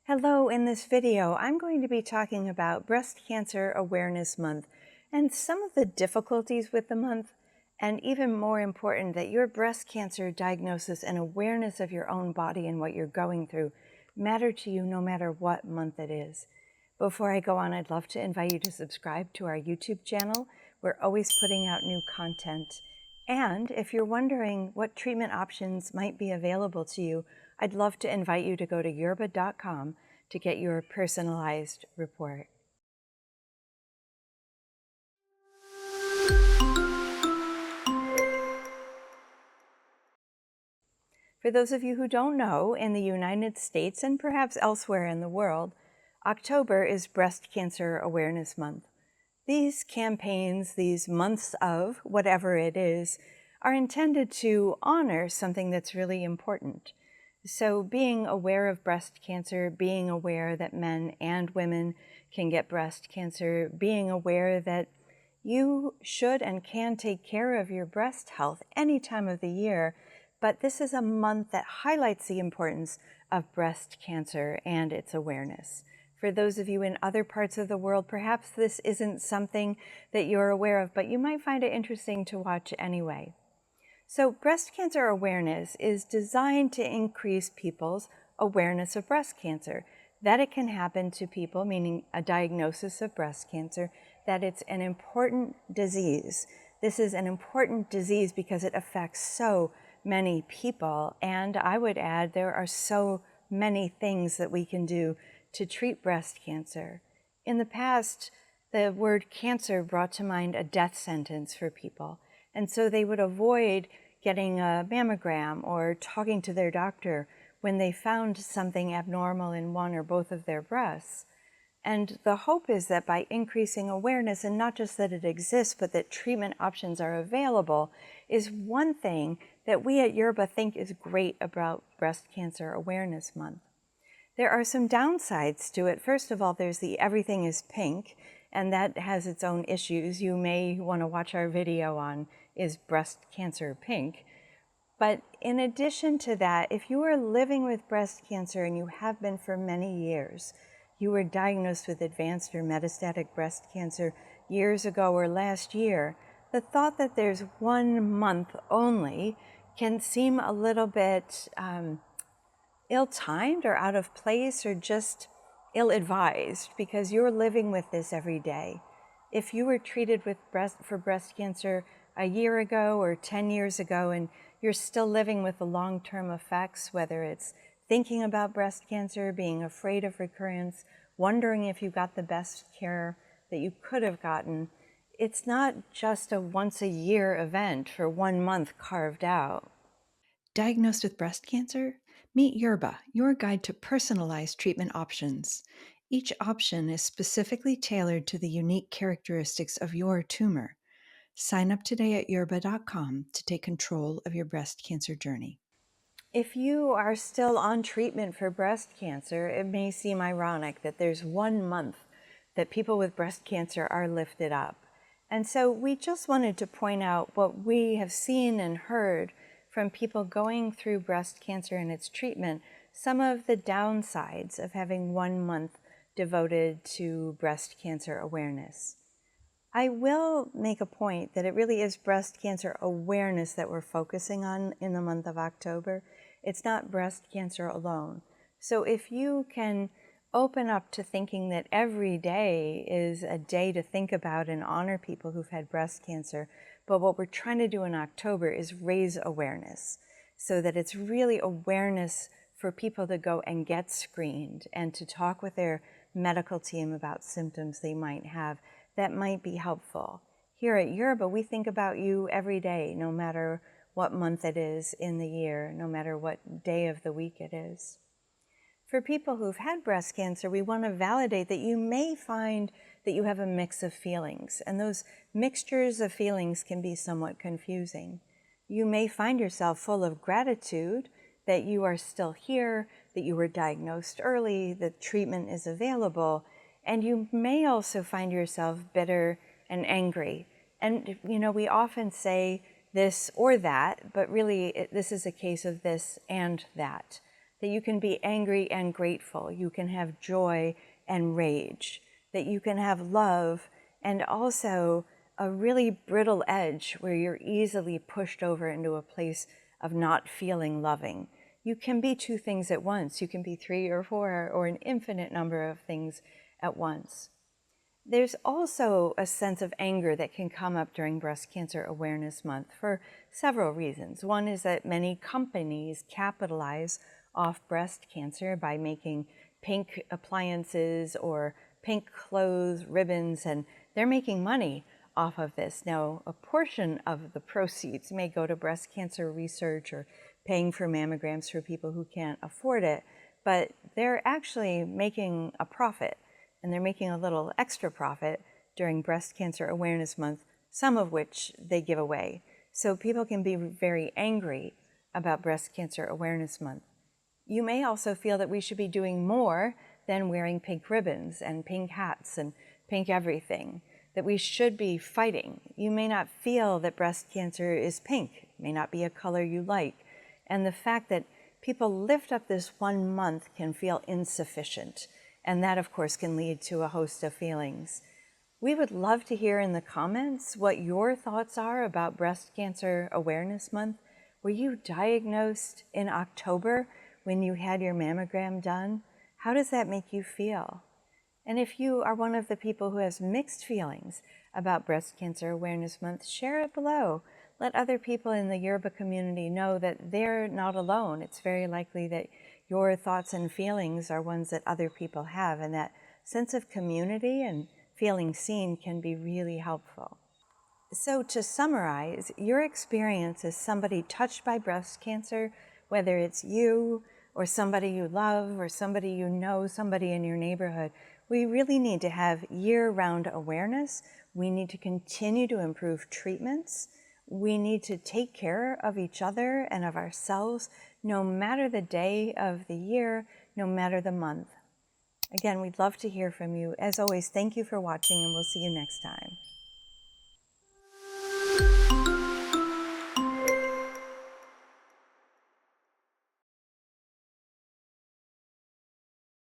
Hello, in this video, I'm going to be talking about Breast Cancer Awareness Month and some of the difficulties with the month, and even more important, that your breast cancer diagnosis and awareness of your own body and what you're going through matter to you no matter what month it is. Before I go on, I'd love to invite you to subscribe to our YouTube channel. We're always putting out new content. And if you're wondering what treatment options might be available to you, I'd love to invite you to go to Yerbba.com to get your personalized report. For those of you who don't know, in the United States and perhaps elsewhere in the world, October is Breast Cancer Awareness Month. These campaigns, these months of whatever it is, are intended to honor something that's really important. So being aware of breast cancer, being aware that men and women can get breast cancer, being aware that you should and can take care of your breast health any time of the year, but this is a month that highlights the importance of breast cancer and its awareness. For those of you in other parts of the world, perhaps this isn't something that you're aware of, but you might find it interesting to watch anyway. So breast cancer awareness is designed to increase people's awareness of breast cancer, that it can happen to people, meaning a diagnosis of breast cancer, that it's an important disease. This is an important disease because it affects so many people, and I would add there are so many things that we can do to treat breast cancer. In the past, the word cancer brought to mind a death sentence for people, and so they would avoid getting a mammogram or talking to their doctor when they found something abnormal in one or both of their breasts. And the hope is that by increasing awareness, and not just that it exists, but that treatment options are available, is one thing that we at Yerbba think is great about Breast Cancer Awareness Month. There are some downsides to it. First of all, there's the everything is pink, and that has its own issues. You may want to watch our video on Is Breast Cancer Pink? But in addition to that, if you are living with breast cancer and you have been for many years, you were diagnosed with advanced or metastatic breast cancer years ago or last year, the thought that there's 1 month only can seem a little bit ill-timed or out of place or just ill-advised, because you're living with this every day. If you were treated with for breast cancer a year ago or 10 years ago and you're still living with the long-term effects, whether it's thinking about breast cancer, being afraid of recurrence, wondering if you got the best care that you could have gotten, it's not just a once-a-year event for 1 month carved out. Diagnosed with breast cancer? Meet Yerbba, your guide to personalized treatment options. Each option is specifically tailored to the unique characteristics of your tumor. Sign up today at Yerbba.com to take control of your breast cancer journey. If you are still on treatment for breast cancer, it may seem ironic that there's 1 month that people with breast cancer are lifted up. And so we just wanted to point out what we have seen and heard from people going through breast cancer and its treatment, some of the downsides of having 1 month devoted to breast cancer awareness. I will make a point that it really is breast cancer awareness that we're focusing on in the month of October. It's not breast cancer alone. So if you can open up to thinking that every day is a day to think about and honor people who've had breast cancer, but what we're trying to do in October is raise awareness so that it's really awareness for people to go and get screened and to talk with their medical team about symptoms they might have that might be helpful. Here at Yerbba, we think about you every day, no matter what month it is in the year, no matter what day of the week it is. For people who've had breast cancer, we want to validate that you may find that you have a mix of feelings, and those mixtures of feelings can be somewhat confusing. You may find yourself full of gratitude that you are still here, that you were diagnosed early, that treatment is available, and you may also find yourself bitter and angry. And, you know, we often say this or that, but really this is a case of this and that. that you can be angry and grateful, you can have joy and rage, that you can have love and also a really brittle edge where you're easily pushed over into a place of not feeling loving. You can be two things at once. You can be three or four or an infinite number of things at once. There's also a sense of anger that can come up during Breast Cancer Awareness Month for several reasons. One is that many companies capitalize off breast cancer by making pink appliances or pink clothes, ribbons, and they're making money off of this. Now, a portion of the proceeds may go to breast cancer research or paying for mammograms for people who can't afford it, but they're actually making a profit, and they're making a little extra profit during Breast Cancer Awareness Month, some of which they give away. So people can be very angry about Breast Cancer Awareness Month. You may also feel that we should be doing more than wearing pink ribbons and pink hats and pink everything, that we should be fighting. You may not feel that breast cancer is pink, it may not be a color you like, and the fact that people lift up this 1 month can feel insufficient, and that of course can lead to a host of feelings. We would love to hear in the comments what your thoughts are about Breast Cancer Awareness Month. Were you diagnosed in October when you had your mammogram done? How does that make you feel? And if you are one of the people who has mixed feelings about Breast Cancer Awareness Month, share it below. Let other people in the Yerbba community know that they're not alone. It's very likely that your thoughts and feelings are ones that other people have, and that sense of community and feeling seen can be really helpful. So to summarize, your experience as somebody touched by breast cancer, whether it's you or somebody you love or somebody you know, somebody in your neighborhood, we really need to have year-round awareness. We need to continue to improve treatments. We need to take care of each other and of ourselves, no matter the day of the year, no matter the month. Again, we'd love to hear from you. As always, thank you for watching, and we'll see you next time.